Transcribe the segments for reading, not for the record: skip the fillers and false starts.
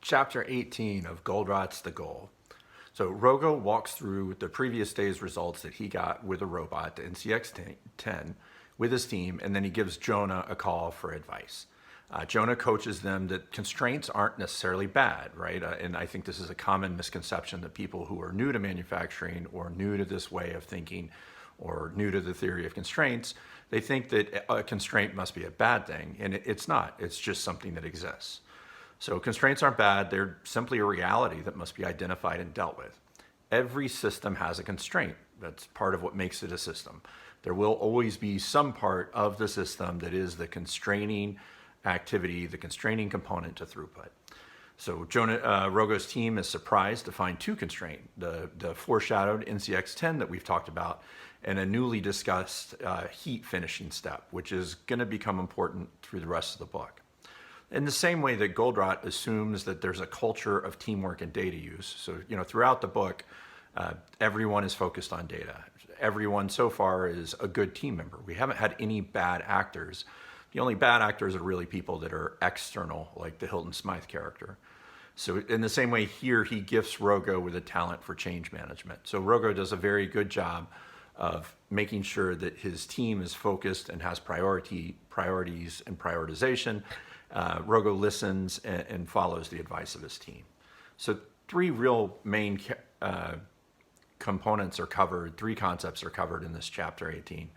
Chapter 18 of GOLDRATT'S the Goal. So Rogo walks through the previous day's results that he got with a robot, the NCX-10, with his team, and then he gives Jonah a call for advice. Jonah coaches them that constraints aren't necessarily bad, right? And I think this is a common misconception that people who are new to manufacturing or new to this way of thinking or new to the theory of constraints, they think that a constraint must be a bad thing, and it's not. It's just something that exists. So constraints aren't bad, they're simply a reality that must be identified and dealt with. Every system has a constraint. That's part of what makes it a system. There will always be some part of the system that is the constraining activity, the constraining component to throughput. So Rogo's team is surprised to find two constraints, the foreshadowed NCX-10 that we've talked about, and a newly discussed heat finishing step, which is going to become important through the rest of the book. In the same way that Goldratt assumes that there's a culture of teamwork and data use. So, throughout the book, everyone is focused on data. Everyone so far is a good team member. We haven't had any bad actors. The only bad actors are really people that are external, like the Hilton Smythe character. So in the same way here, he gifts Rogo with a talent for change management. So Rogo does a very good job of making sure that his team is focused and has priorities and prioritization. Rogo listens and follows the advice of his team. So three real main components are covered, three concepts are covered in this chapter 18.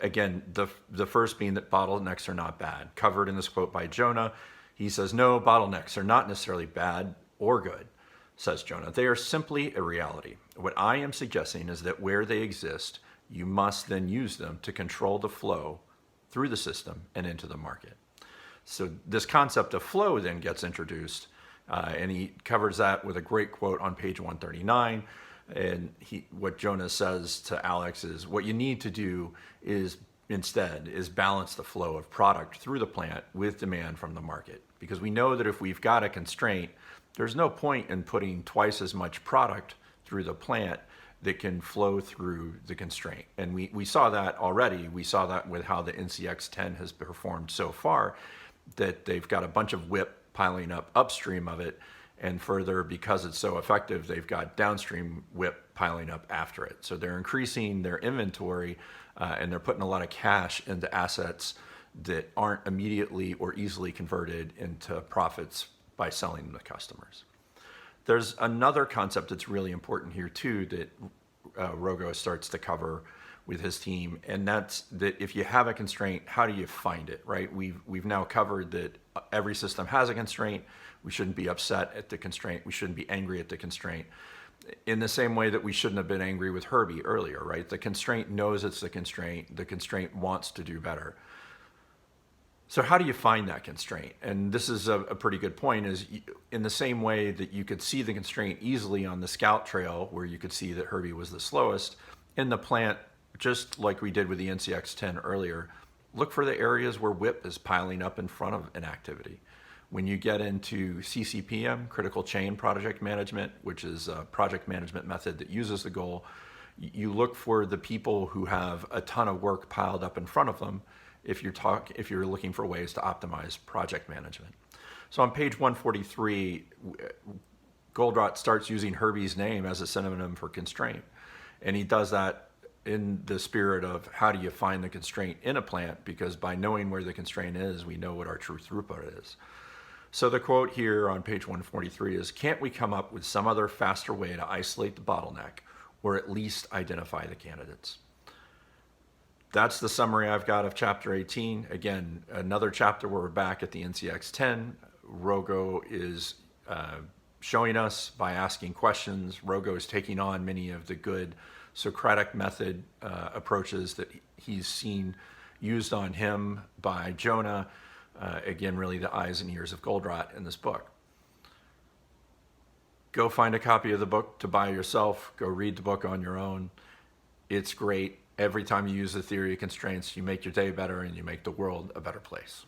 Again, the first being that bottlenecks are not bad. Covered in this quote by Jonah, he says, no, bottlenecks are not necessarily bad or good, says Jonah. They are simply a reality. What I am suggesting is that where they exist, you must then use them to control the flow through the system and into the market. So this concept of flow then gets introduced, and he covers that with a great quote on page 139. And what Jonah says to Alex is, what you need to do is balance the flow of product through the plant with demand from the market. Because we know that if we've got a constraint, there's no point in putting twice as much product through the plant that can flow through the constraint. And we saw that already. We saw that with how the NCX-10 has performed so far, that they've got a bunch of WIP piling up upstream of it, and further, because it's so effective, they've got downstream WIP piling up after it. So they're increasing their inventory, and they're putting a lot of cash into assets that aren't immediately or easily converted into profits by selling them to customers. There's another concept that's really important here too that Rogo starts to cover with his team, and that's that if you have a constraint, how do you find it, right? We've now covered that every system has a constraint. We shouldn't be upset at the constraint. We shouldn't be angry at the constraint. In the same way that we shouldn't have been angry with Herbie earlier, right? The constraint knows it's the constraint. The constraint wants to do better. So how do you find that constraint? And this is a pretty good point, is in the same way that you could see the constraint easily on the scout trail, where you could see that Herbie was the slowest, in the plant, just like we did with the NCX-10 earlier, look for the areas where WIP is piling up in front of an activity. When you get into CCPM, critical chain project management, which is a project management method that uses the goal, you look for the people who have a ton of work piled up in front of them if you're looking for ways to optimize project management. So on page 143, Goldratt starts using Herbie's name as a synonym for constraint. And he does that in the spirit of how do you find the constraint in a plant, because by knowing where the constraint is, we know what our true throughput is. So the quote here on page 143 is, can't we come up with some other faster way to isolate the bottleneck, or at least identify the candidates? That's the summary I've got of chapter 18. Again, another chapter where we're back at the NCX-10. Rogo is showing us by asking questions. Rogo is taking on many of the good Socratic method approaches that he's seen used on him by Jonah. Again, really the eyes and ears of Goldratt in this book. Go find a copy of the book to buy yourself. Go read the book on your own. It's great. Every time you use the theory of constraints, you make your day better and you make the world a better place.